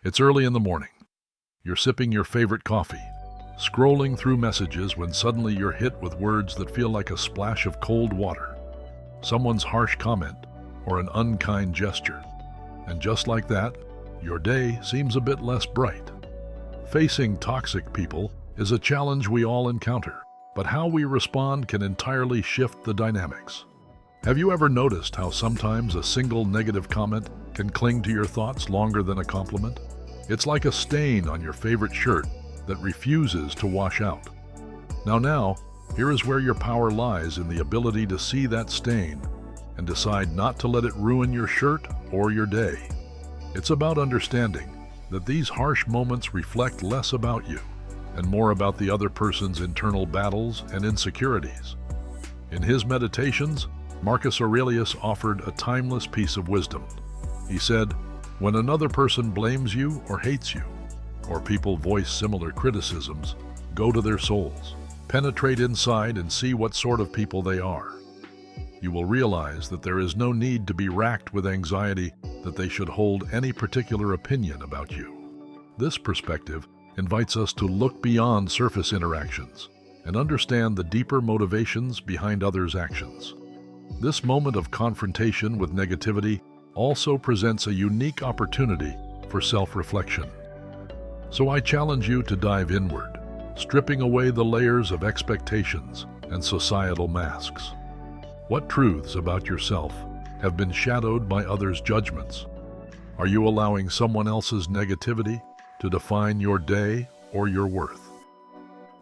It's early in the morning. You're sipping your favorite coffee, scrolling through messages when suddenly you're hit with words that feel like a splash of cold water, someone's harsh comment, or an unkind gesture. And just like that, your day seems a bit less bright. Facing toxic people is a challenge we all encounter, but how we respond can entirely shift the dynamics. Have you ever noticed how sometimes a single negative comment can cling to your thoughts longer than a compliment? It's like a stain on your favorite shirt that refuses to wash out. Now, here is where your power lies in the ability to see that stain and decide not to let it ruin your shirt or your day. It's about understanding that these harsh moments reflect less about you and more about the other person's internal battles and insecurities. In his Meditations, Marcus Aurelius offered a timeless piece of wisdom. He said, "When another person blames you or hates you, or people voice similar criticisms, go to their souls. Penetrate inside and see what sort of people they are. You will realize that there is no need to be racked with anxiety that they should hold any particular opinion about you." This perspective invites us to look beyond surface interactions and understand the deeper motivations behind others' actions. This moment of confrontation with negativity also presents a unique opportunity for self-reflection. So I challenge you to dive inward, stripping away the layers of expectations and societal masks. What truths about yourself have been shadowed by others' judgments? Are you allowing someone else's negativity to define your day or your worth?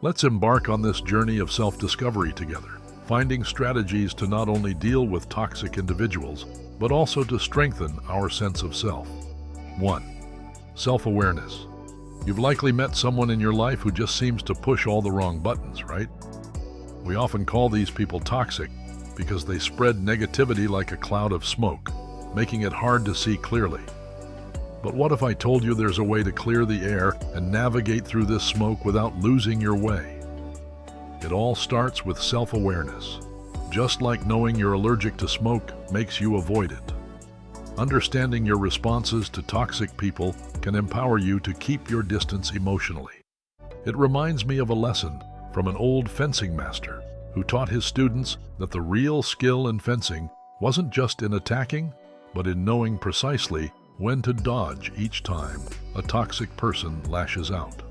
Let's embark on this journey of self-discovery together, finding strategies to not only deal with toxic individuals, but also to strengthen our sense of self. 1. Self-awareness. You've likely met someone in your life who just seems to push all the wrong buttons, right? We often call these people toxic because they spread negativity like a cloud of smoke, making it hard to see clearly. But what if I told you there's a way to clear the air and navigate through this smoke without losing your way? It all starts with self-awareness. Just like knowing you're allergic to smoke makes you avoid it. Understanding your responses to toxic people can empower you to keep your distance emotionally. It reminds me of a lesson from an old fencing master who taught his students that the real skill in fencing wasn't just in attacking, but in knowing precisely when to dodge each time a toxic person lashes out.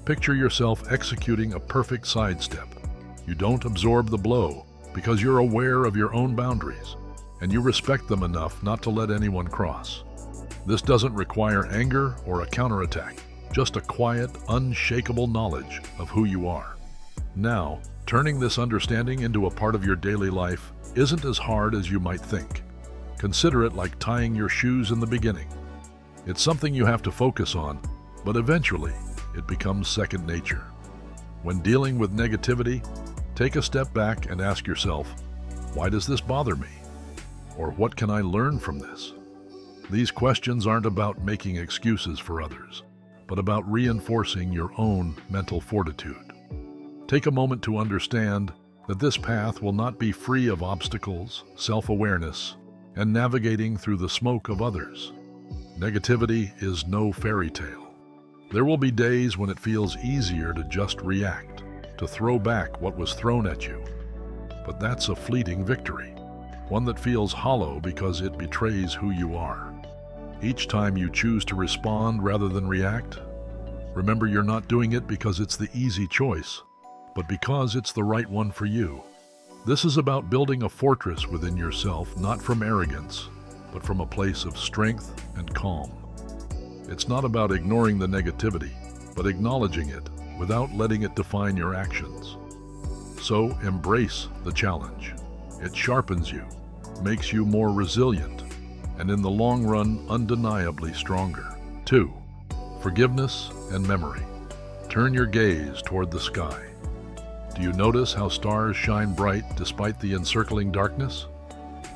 Picture yourself executing a perfect sidestep. You don't absorb the blow because you're aware of your own boundaries, and you respect them enough not to let anyone cross. This doesn't require anger or a counterattack, just a quiet, unshakable knowledge of who you are. Now, turning this understanding into a part of your daily life isn't as hard as you might think. Consider it like tying your shoes in the beginning. It's something you have to focus on, but eventually it becomes second nature. When dealing with negativity, take a step back and ask yourself, why does this bother me? Or what can I learn from this? These questions aren't about making excuses for others, but about reinforcing your own mental fortitude. Take a moment to understand that this path will not be free of obstacles, self-awareness, and navigating through the smoke of others. Negativity is no fairy tale. There will be days when it feels easier to just react, to throw back what was thrown at you. But that's a fleeting victory, one that feels hollow because it betrays who you are. Each time you choose to respond rather than react, remember you're not doing it because it's the easy choice, but because it's the right one for you. This is about building a fortress within yourself, not from arrogance, but from a place of strength and calm. It's not about ignoring the negativity, but acknowledging it without letting it define your actions. So embrace the challenge. It sharpens you, makes you more resilient, and in the long run, undeniably stronger. 2. Forgiveness and memory. Turn your gaze toward the sky. Do you notice how stars shine bright despite the encircling darkness?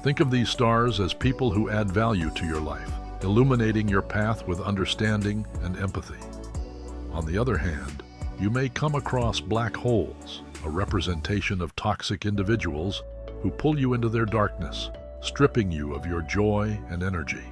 Think of these stars as people who add value to your life, illuminating your path with understanding and empathy. On the other hand, you may come across black holes, a representation of toxic individuals who pull you into their darkness, stripping you of your joy and energy.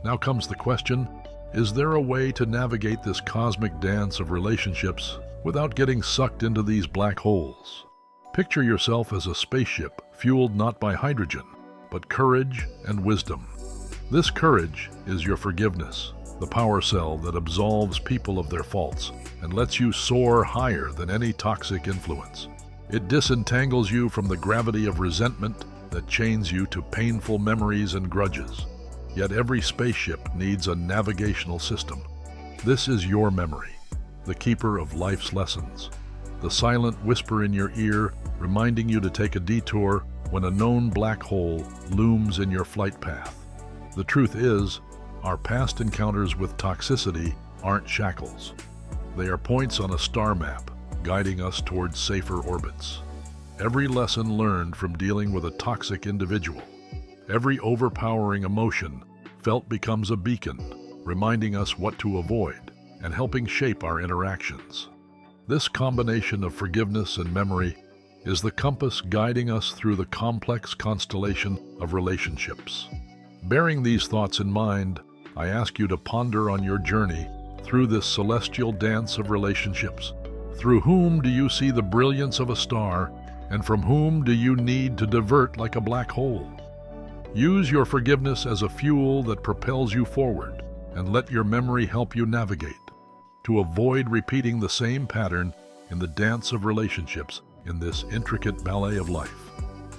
Now comes the question, Is there a way to navigate this cosmic dance of relationships without getting sucked into these black holes? Picture yourself as a spaceship fueled not by hydrogen, but courage and wisdom. This courage is your forgiveness, the power cell that absolves people of their faults and lets you soar higher than any toxic influence. It disentangles you from the gravity of resentment that chains you to painful memories and grudges. Yet every spaceship needs a navigational system. This is your memory, the keeper of life's lessons, the silent whisper in your ear reminding you to take a detour when a known black hole looms in your flight path. The truth is, our past encounters with toxicity aren't shackles. They are points on a star map, guiding us towards safer orbits. Every lesson learned from dealing with a toxic individual, every overpowering emotion felt becomes a beacon, reminding us what to avoid and helping shape our interactions. This combination of forgiveness and memory is the compass guiding us through the complex constellation of relationships. Bearing these thoughts in mind, I ask you to ponder on your journey through this celestial dance of relationships. Through whom do you see the brilliance of a star, and from whom do you need to divert like a black hole? Use your forgiveness as a fuel that propels you forward, and let your memory help you navigate, to avoid repeating the same pattern in the dance of relationships in this intricate ballet of life.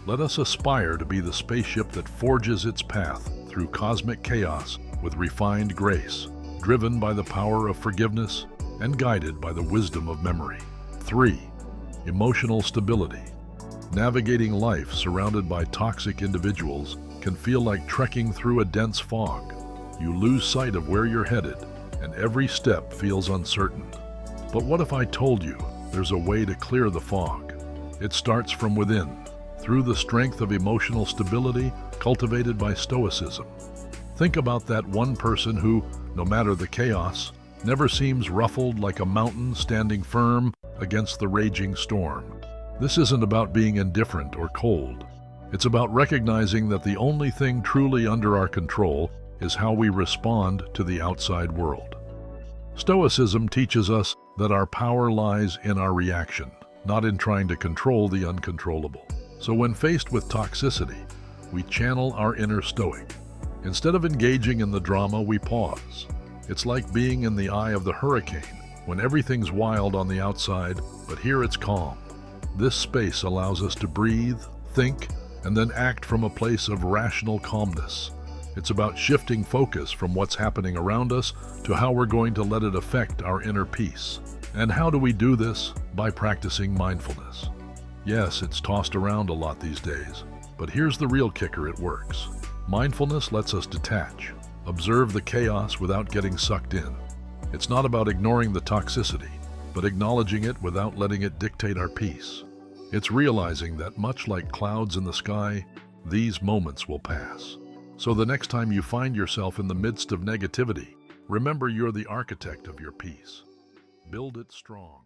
Let us aspire to be the spaceship that forges its path through cosmic chaos with refined grace, driven by the power of forgiveness and guided by the wisdom of memory. 3. Emotional stability. Navigating life surrounded by toxic individuals can feel like trekking through a dense fog. You lose sight of where you're headed, and every step feels uncertain. But what if I told you there's a way to clear the fog? It starts from within, through the strength of emotional stability cultivated by Stoicism. Think about that one person who, no matter the chaos, never seems ruffled like a mountain standing firm against the raging storm. This isn't about being indifferent or cold. It's about recognizing that the only thing truly under our control is how we respond to the outside world. Stoicism teaches us that our power lies in our reaction, not in trying to control the uncontrollable. So when faced with toxicity, we channel our inner Stoic. Instead of engaging in the drama, we pause. It's like being in the eye of the hurricane, when everything's wild on the outside, but here it's calm. This space allows us to breathe, think, and then act from a place of rational calmness. It's about shifting focus from what's happening around us to how we're going to let it affect our inner peace. And how do we do this? By practicing mindfulness. Yes, it's tossed around a lot these days, but here's the real kicker: it works. Mindfulness lets us detach, observe the chaos without getting sucked in. It's not about ignoring the toxicity, but acknowledging it without letting it dictate our peace. It's realizing that much like clouds in the sky, these moments will pass. So the next time you find yourself in the midst of negativity, remember you're the architect of your peace. Build it strong.